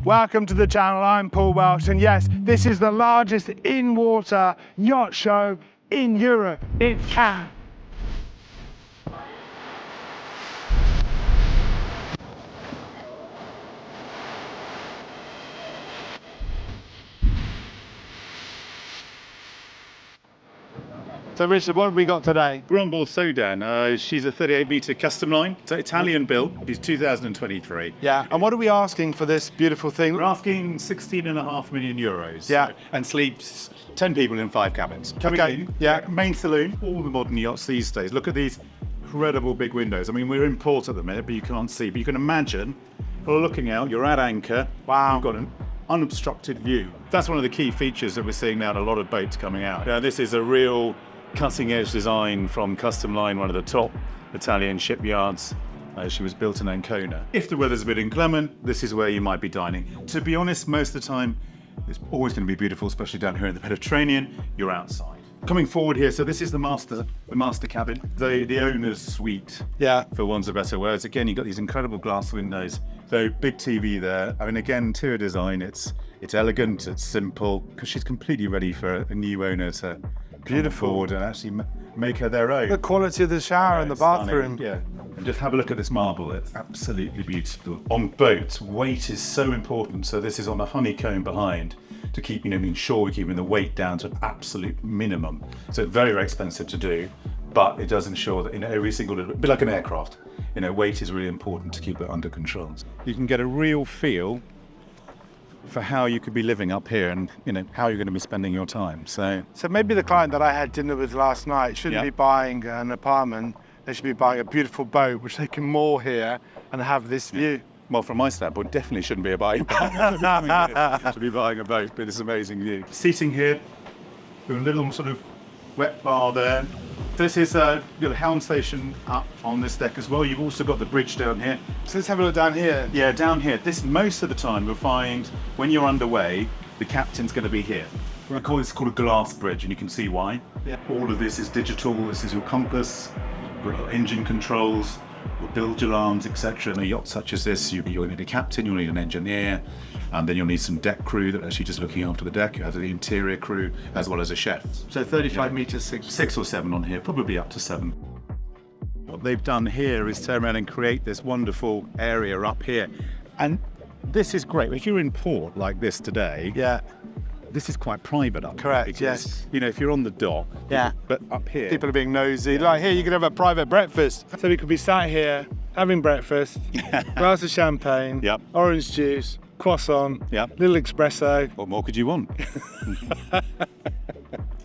Welcome to the channel, I'm Paul Welsh, and yes, this is the largest in-water yacht show in Europe. It's Cannes. So Richard, what have we got today? We're on board Sodan. She's a 38-metre custom line. It's Italian built. She's 2023. Yeah, and what are we asking for this beautiful thing? We're asking 16.5 million euros. Yeah. And sleeps 10 people in 5 cabins. Coming Okay, in, yeah. Main saloon. All the modern yachts these days. Look at these incredible big windows. I mean, we're in port at the minute, but you can't see. But you can imagine, you're looking out, you're at anchor. Wow. You've got an unobstructed view. That's one of the key features that we're seeing now in a lot of boats coming out. Now, this is a real cutting-edge design from Custom Line, one of the top Italian shipyards. She was built in Ancona. If the weather's a bit inclement, this is where you might be dining. To be honest, most of the time, it's always going to be beautiful, especially down here in the Mediterranean. You're outside. Coming forward here, so this is the master cabin, the owner's suite. Yeah. For want of better words. Again, you've got these incredible glass windows. So big TV there. I mean, again, interior design. It's elegant. It's simple because she's completely ready for a new owner to beautiful forward and actually make her their own. The quality of the shower and the bathroom. Yeah, and just have a look at this marble. It's absolutely beautiful. On boats, weight is so important. So this is on a honeycomb behind to keep, ensure we're keeping the weight down to an absolute minimum. So it's very, very expensive to do, but it does ensure that in every single little, a bit like an aircraft, weight is really important to keep it under control. You can get a real feel for how you could be living up here and how you're going to be spending your time. So maybe the client that I had dinner with last night shouldn't be buying an apartment, they should be buying a beautiful boat which they can moor here and have this view. Well, from my standpoint, definitely shouldn't be buying to be buying a boat, but it's amazing view. Seating here, with a little sort of wet bar there. This is the helm station up on this deck as well. You've also got the bridge down here. So let's have a look down here. Yeah, down here. This most of the time you'll find when you're underway, the captain's going to be here. It's called a glass bridge, and you can see why. Yeah. All of this is digital. This is your compass, your engine controls, your bilge alarms, etc. In a yacht such as this, you'll need a captain, you'll need an engineer, and then you'll need some deck crew that are actually just looking after the deck. You have the interior crew as well as a chef. So 35 meters, 6 or 7 on here, probably up to 7. What they've done here is turn around and create this wonderful area up here. And this is great. If you're in port like this today, this is quite private up Correct, here. Because, yes. if you're on the dock, but up here. People are being nosy. Like here, you could have a private breakfast. So we could be sat here, having breakfast, glass of champagne, orange juice, croissant, little espresso. What more could you want?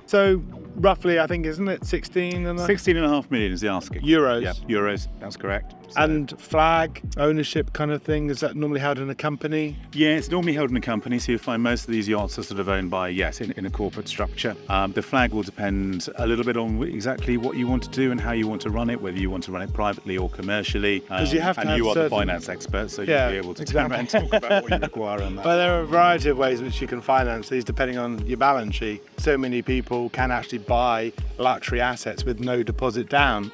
So roughly, I think, isn't it 16.5 million is the asking. Euros. Yeah, euros, that's correct. So, and flag, ownership kind of thing, is that normally held in a company? Yeah, it's normally held in a company, so you find most of these yachts are sort of owned by, in a corporate structure. The flag will depend a little bit on exactly what you want to do and how you want to run it, whether you want to run it privately or commercially. Because you have to have you are the certain finance expert, so you'll be able to turn around and talk about what you require on that. But there are a variety of ways which you can finance these depending on your balance sheet. So many people can actually buy luxury assets with no deposit down.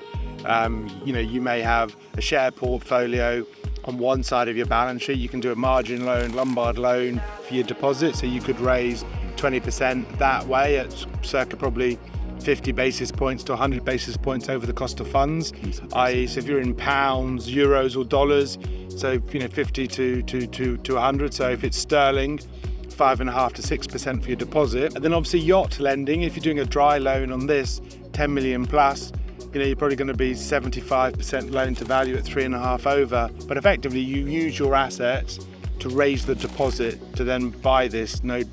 You may have a share portfolio on one side of your balance sheet. You can do a margin loan, Lombard loan for your deposit. So you could raise 20% that way at circa probably 50 basis points to 100 basis points over the cost of funds. I.e., so if you're in pounds, euros or dollars, so 50 to 100. So if it's sterling, 5.5 to 6% for your deposit. And then obviously yacht lending, if you're doing a dry loan on this, 10 million plus, you're probably going to be 75% loan to value at 3.5 over. But effectively, you use your assets to raise the deposit to then buy this, no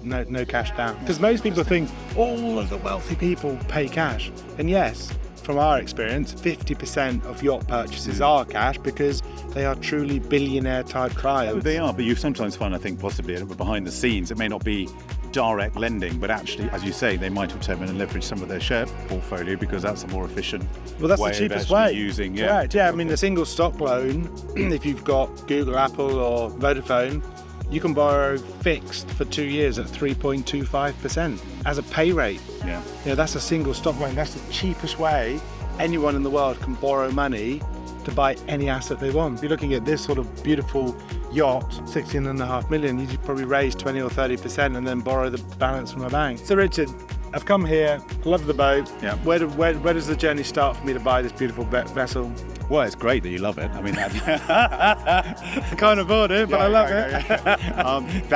cash down. Because most people think all of the wealthy people pay cash. And yes, from our experience, 50% of yacht purchases are cash because they are truly billionaire type clients. They are, but you sometimes find, I think, possibly behind the scenes, it may not be direct lending, but actually, as you say, they might have taken and leveraged some of their share portfolio because that's a more efficient that's way the cheapest of way. Using. Correct. I mean, the single stock loan, if you've got Google, Apple or Vodafone, you can borrow fixed for 2 years at 3.25% as a pay rate. That's a single stock loan. That's the cheapest way anyone in the world can borrow money to buy any asset they want. You're looking at this sort of beautiful yacht, 16.5 million, you'd probably raise 20 or 30% and then borrow the balance from a bank. So Richard, I've come here, love the boat. Yeah. Where does the journey start for me to buy this beautiful vessel? Well, it's great that you love it. I mean, I can't afford it, but I love it.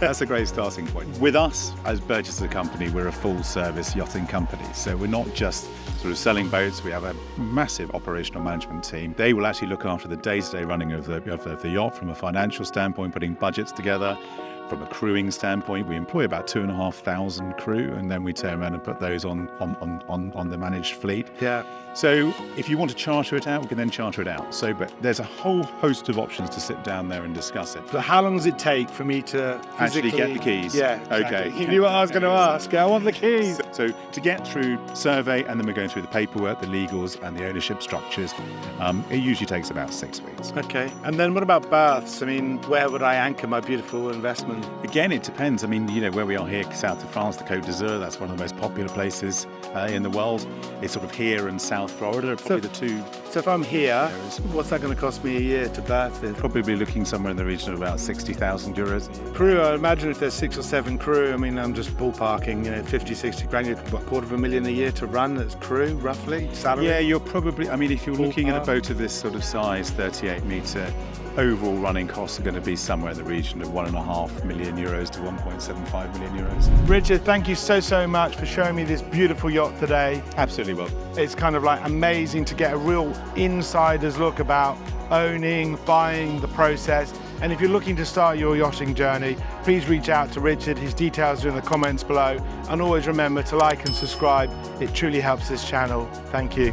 That's a great starting point. With us, as Burgess as a company, we're a full-service yachting company. So we're not just sort of selling boats. We have a massive operational management team. They will actually look after the day-to-day running of the yacht from a financial standpoint, putting budgets together. From a crewing standpoint, we employ about 2,500 crew, and then we turn around and put those on the managed fleet. Yeah. So if you want to charter it out, we can then charter it out. So, but there's a whole host of options to sit down there and discuss it. So how long does it take for me to Actually get the keys? Yeah. Okay. You knew what I was going to ask. I want the keys. So to get through survey, and then we're going through the paperwork, the legals, and the ownership structures, it usually takes about 6 weeks. Okay. And then what about berths? I mean, where would I anchor my beautiful investment? Again, it depends. I mean, where we are here, south of France, the Côte d'Azur, that's one of the most popular places in the world. It's sort of here and South Florida are probably the two. So if I'm here, areas. what's that going to cost me a year to berth in? Probably looking somewhere in the region of about 60,000 euros. Crew, I imagine if there's 6 or 7 crew, I mean, I'm just ballparking, 50, 60 grand, you're what, $250,000 a year to run as crew, roughly, salary? Yeah, you're probably, I mean, if you're looking at a boat of this sort of size, 38 metre, overall running costs are going to be somewhere in the region of €1.5 million to 1.75 million euros. Richard, thank you so much for showing me this beautiful yacht today. Absolutely will. It's kind of like amazing to get a real insider's look about owning, buying, the process. And if you're looking to start your yachting journey, please reach out to Richard. His details are in the comments below. And always remember to like and subscribe. It truly helps this channel. Thank you.